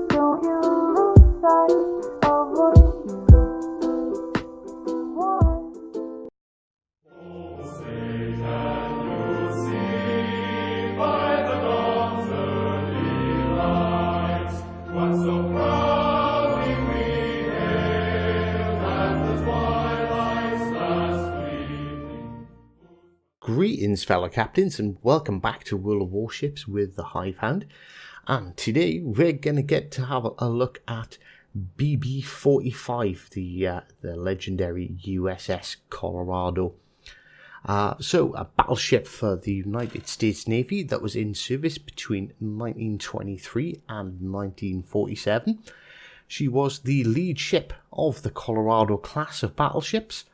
Don't you lose sight of what you want. Greetings, fellow captains, and welcome back to World of Warships with the Hive Hand. And today we're going to get to have a look at BB-45, the legendary USS Colorado. So a battleship for the United States Navy that was in service between 1923 and 1947. She was the lead ship of the Colorado class of battleships,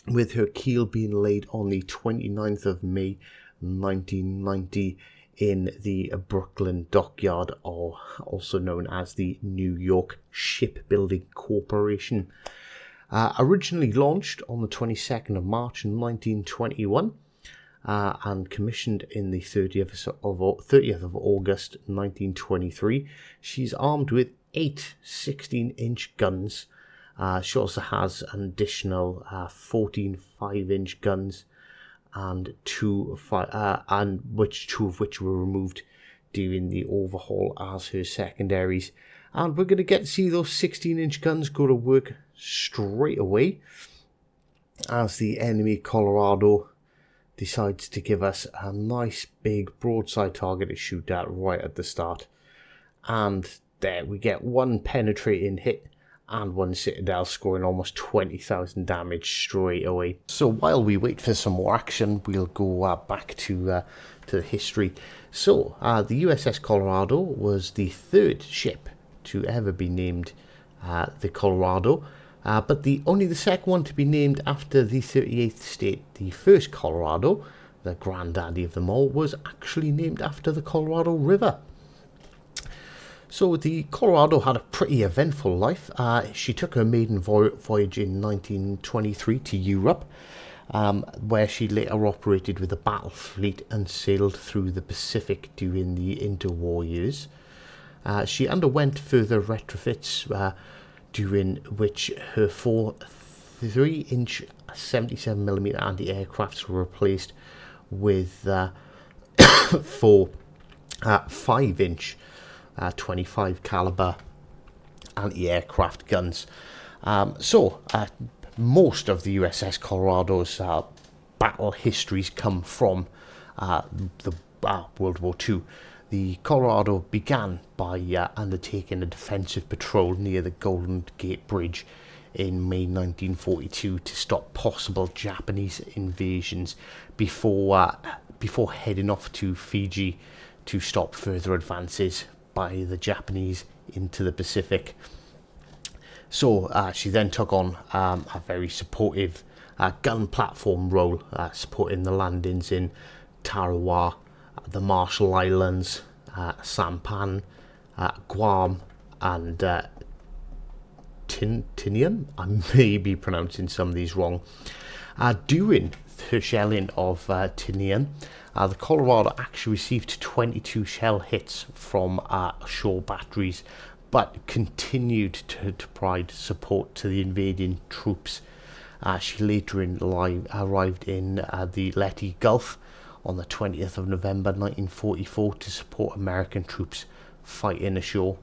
with her keel being laid on the 29th of May 1990 in the Brooklyn Dockyard, or also known as the New York Shipbuilding Corporation. Originally launched on the 22nd of March 1921 and commissioned in the 30th of August 1923. She's armed with 8 16-inch guns. She also has an additional 14 5-inch guns, and two of which were removed during the overhaul as her secondaries. And we're going to get to see those 16-inch guns go to work straight away as the enemy Colorado decides to give us a nice big broadside target to shoot at right at the start. And there we get one penetrating hit and one Citadel, scoring almost 20,000 damage straight away. So while we wait for some more action, we'll go back to the history. So the USS Colorado was the third ship to ever be named the Colorado, but only the second one to be named after the 38th state. The first Colorado, the granddaddy of them all, was actually named after the Colorado River. So the Colorado had a pretty eventful life. She took her maiden voyage in 1923 to Europe, where she later operated with a battle fleet and sailed through the Pacific during the interwar years. She underwent further retrofits, during which her 4 3-inch 77mm anti-aircrafts were replaced with 4 5-inch 25 caliber anti-aircraft guns. Most of the USS Colorado's battle histories come from the World War II. The Colorado began by undertaking a defensive patrol near the Golden Gate Bridge in May 1942 to stop possible Japanese invasions before heading off to Fiji to stop further advances by the Japanese into the Pacific. So she then took on a very supportive gun platform role, supporting the landings in Tarawa, the Marshall Islands, Sampan, Guam, and Tinian. I may be pronouncing some of these wrong. During her shelling of Tinian, the Colorado actually received 22 shell hits from shore batteries, but continued to provide support to the invading troops. She later arrived in the Leyte Gulf on the 20th of November 1944 to support American troops fighting ashore.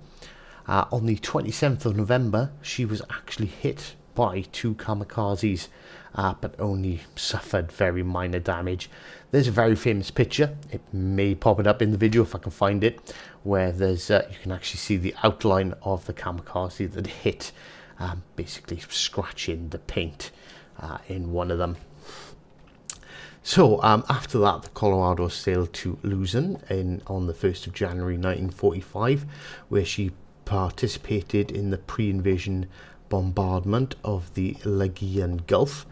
On the 27th of November, she was actually hit by 2 kamikazes, but only suffered very minor damage. There's a very famous picture, it may pop it up in the video if I can find it, where there's you can actually see the outline of the kamikaze that hit, basically scratching the paint in one of them. So after that, the Colorado sailed to Luzon on the 1st of January 1945, where she participated in the pre-invasion bombardment of the Laysan Gulf,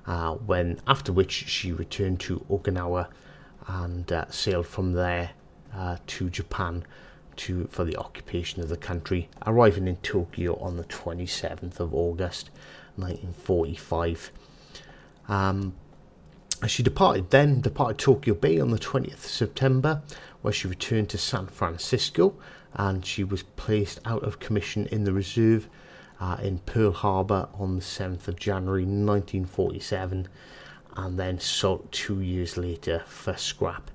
after which she returned to Okinawa and sailed from there to Japan for the occupation of the country, arriving in Tokyo on the 27th of August 1945. She departed Tokyo Bay on the 20th of September, where she returned to San Francisco, and she was placed out of commission in the reserve in Pearl Harbor on the 7th of January 1947, and then sold 2 years later for scrap.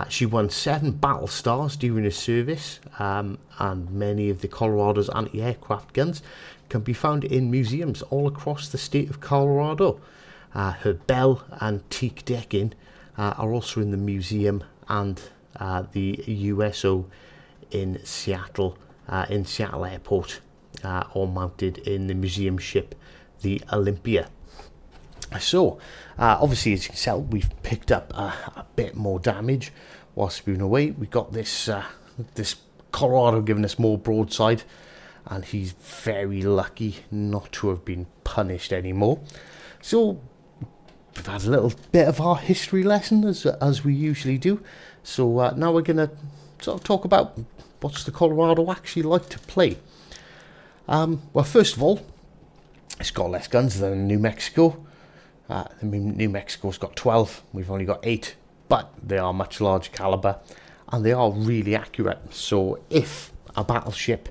She won 7 battle stars during her service, and many of the Colorado's anti-aircraft guns can be found in museums all across the state of Colorado. Her Bell antique decking are also in the museum, and the USO in Seattle Airport, all mounted in the museum ship, the Olympia. So, obviously, as you can tell, we've picked up a bit more damage whilst we've been away. We got this Colorado giving us more broadside, and he's very lucky not to have been punished anymore. So, we've had a little bit of our history lesson, as we usually do. So, now we're going to sort of talk about what's the Colorado actually like to play. Well, first of all, it's got less guns than New Mexico. New Mexico's got 12, we've only got 8, but they are much larger caliber, and they are really accurate. So if a battleship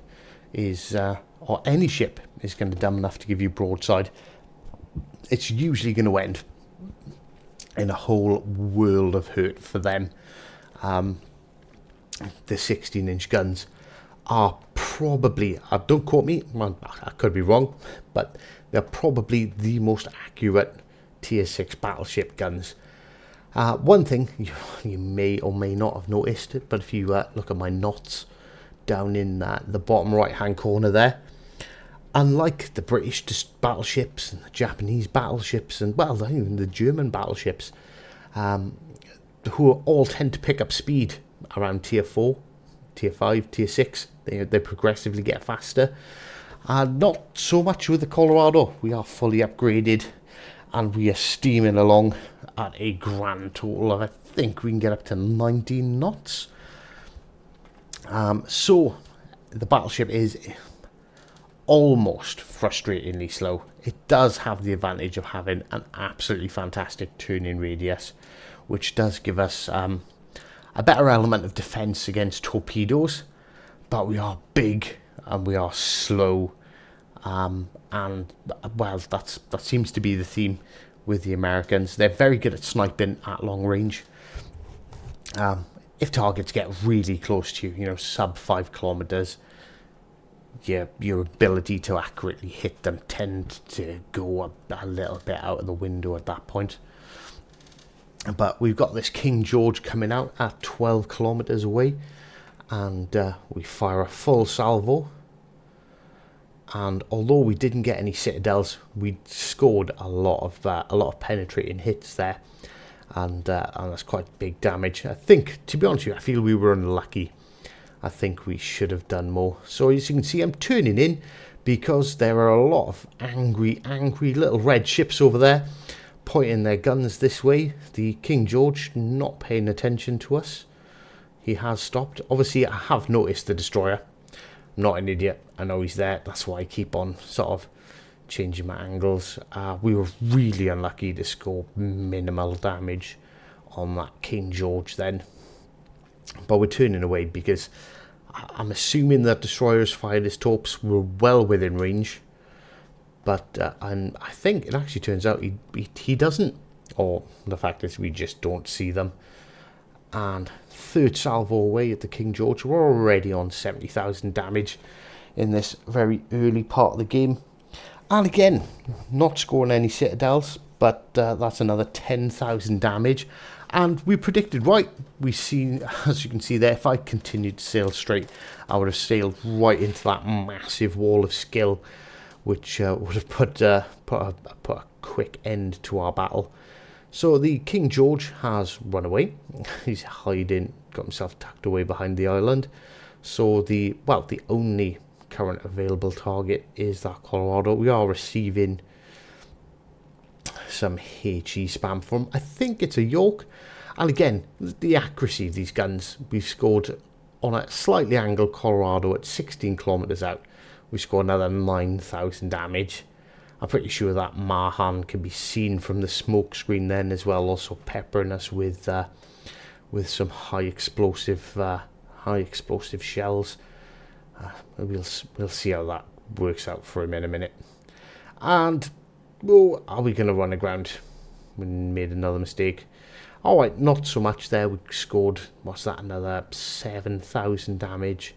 is, or any ship is going to dumb enough to give you broadside, it's usually going to end in a whole world of hurt for them. The 16-inch guns are probably, don't quote me, I could be wrong, but they're probably the most accurate Tier 6 battleship guns. One thing you may or may not have noticed, but if you look at my knots down in the bottom right hand corner there, unlike the British battleships and the Japanese battleships, and well, even the German battleships, who all tend to pick up speed around Tier 4, Tier 5, Tier 6, they progressively get faster. Not so much with the Colorado. We are fully upgraded, and we are steaming along at a grand total of, I think we can get up to 19 knots. So the battleship is almost frustratingly slow. It does have the advantage of having an absolutely fantastic turning radius, which does give us a better element of defense against torpedoes, but we are big and we are slow. And well, that seems to be the theme with the Americans. They're very good at sniping at long range. If targets get really close to you, sub 5 kilometers, your ability to accurately hit them tend to go a little bit out of the window at that point. But we've got this King George coming out at 12 kilometers away, and we fire a full salvo. And although we didn't get any citadels, we scored a lot of penetrating hits there, and that's quite big damage. I think, to be honest with you, I feel we were unlucky. I think we should have done more. So as you can see, I'm turning in because there are a lot of angry little red ships over there, pointing their guns this way. The King George not paying attention to us. He has stopped. Obviously, I have noticed the destroyer. I'm not an idiot. I know he's there. That's why I keep on sort of changing my angles. We were really unlucky to score minimal damage on that King George then. But we're turning away because I'm assuming that destroyers fired his torps were well within range. But and I think it actually turns out he doesn't. Or the fact is we just don't see them. And third salvo away at the King George. We're already on 70,000 damage in this very early part of the game. And again, not scoring any citadels, but that's another 10,000 damage. And we predicted right. We see, as you can see there, if I continued to sail straight, I would have sailed right into that massive wall of skill, which would have put a quick end to our battle. So the King George has run away. He's hiding, got himself tucked away behind the island. So the only current available target is that Colorado. We are receiving some HE spam from, I think it's a York. And again, the accuracy of these guns, we've scored on a slightly angled Colorado at 16 kilometers out. We scored another 9,000 damage. I'm pretty sure that Mahan can be seen from the smoke screen then as well, also peppering us with some high explosive shells. We'll see how that works out for him in a minute. And oh, are we going to run aground? We made another mistake. Alright, not so much there. We scored, what's that, another 7,000 damage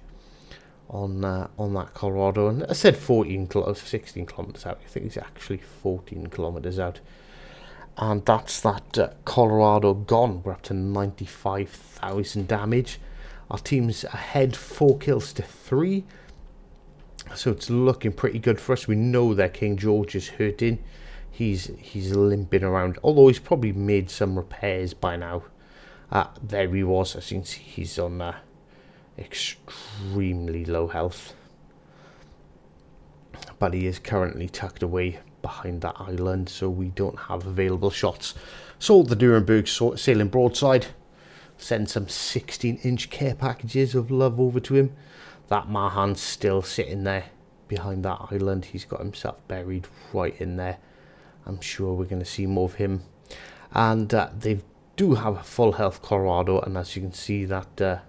on that Colorado. And I said 16 kilometers out. I think it's actually 14 kilometers out. And that's that Colorado gone. We're up to 95,000 damage. Our team's ahead 4 kills to 3. So it's looking pretty good for us. We know that King George is hurting. He's limping around, although he's probably made some repairs by now. There he was. As you can see, he's on extremely low health, but he is currently tucked away behind that island, so we don't have available shots. So the Nuremberg sailing broadside, send some 16-inch care packages of love over to him. That Mahan's still sitting there behind that island. He's got himself buried right in there. I'm sure we're going to see more of him. And they do have a full health Colorado, and as you can see, that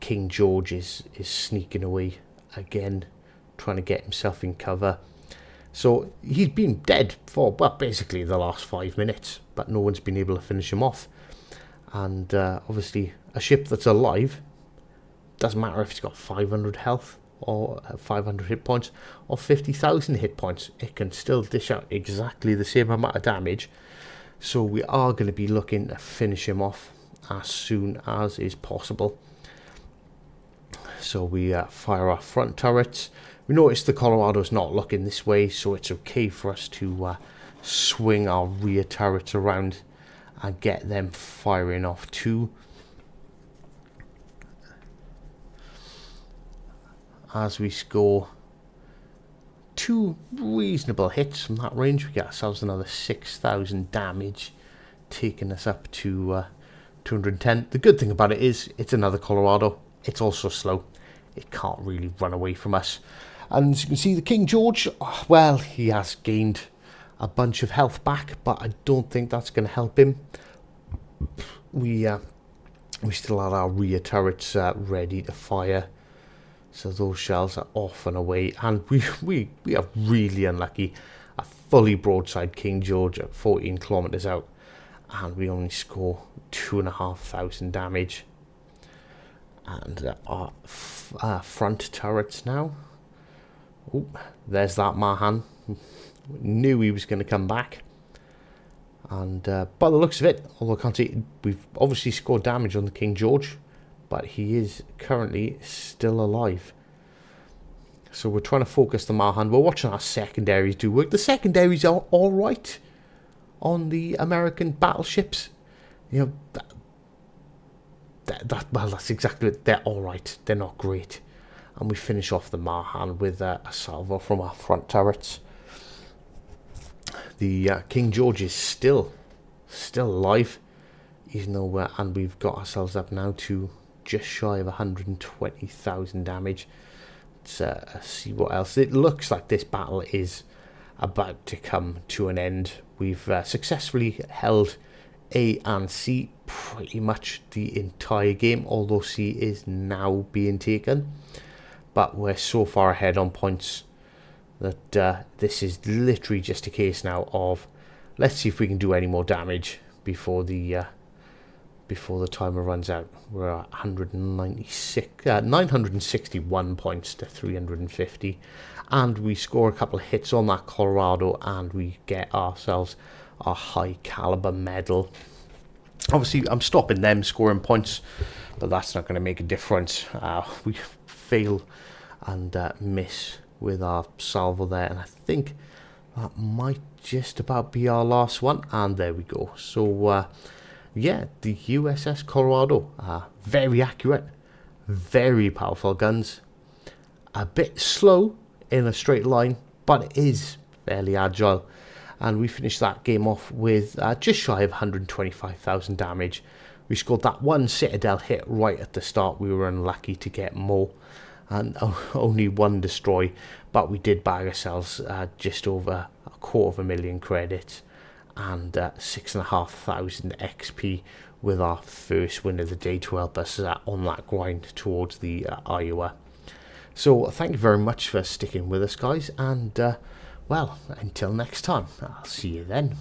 King George is sneaking away again, trying to get himself in cover. So he's been dead for, well, basically the last 5 minutes, but no one's been able to finish him off. And obviously a ship that's alive, doesn't matter if it's got 500 health or 500 hit points or 50,000 hit points, it can still dish out exactly the same amount of damage. So we are going to be looking to finish him off as soon as is possible. So we fire our front turrets. We notice the Colorado's not looking this way, so it's okay for us to swing our rear turrets around and get them firing off too. As we score 2 reasonable hits from that range, we get ourselves another 6,000 damage, taking us up to 210. The good thing about it is it's another Colorado. It's also slow. It can't really run away from us. And as you can see, the King George, well, he has gained a bunch of health back, but I don't think that's going to help him. We still had our rear turrets ready to fire. So those shells are off and away, and we are really unlucky. A fully broadside King George at 14 kilometers out, and we only score 2,500 damage. And our front turrets now. Oh, there's that Mahan. Knew he was going to come back. And by the looks of it, although I can't see, we've obviously scored damage on the King George, but he is currently still alive. So we're trying to focus the Mahan. We're watching our secondaries do work. The secondaries are all right on the American battleships. You know, well, that's exactly it. They're all right. They're not great. And we finish off the Mahan with a salvo from our front turrets. The King George is still alive, even though and we've got ourselves up now to just shy of 120,000 damage. Let's see what else. It looks like this battle is about to come to an end. We've successfully held A and C pretty much the entire game, although C is now being taken. But we're so far ahead on points that this is literally just a case now of let's see if we can do any more damage before the timer runs out. We're at 961 points to 350, and we score a couple of hits on that Colorado, and we get ourselves a high caliber medal. Obviously, I'm stopping them scoring points, but that's not going to make a difference. We fail and miss with our salvo there, and I think that might just about be our last one. And there we go. So yeah, the USS Colorado, very accurate, very powerful guns, a bit slow in a straight line, but it is fairly agile. And we finished that game off with just shy of 125,000 damage. We scored that one Citadel hit right at the start. We were unlucky to get more. and only one destroy, but we did bag ourselves just over 250,000 credits and 6,500 XP with our first win of the day to help us on that grind towards the Iowa. So thank you very much for sticking with us, guys, and well, until next time, I'll see you then.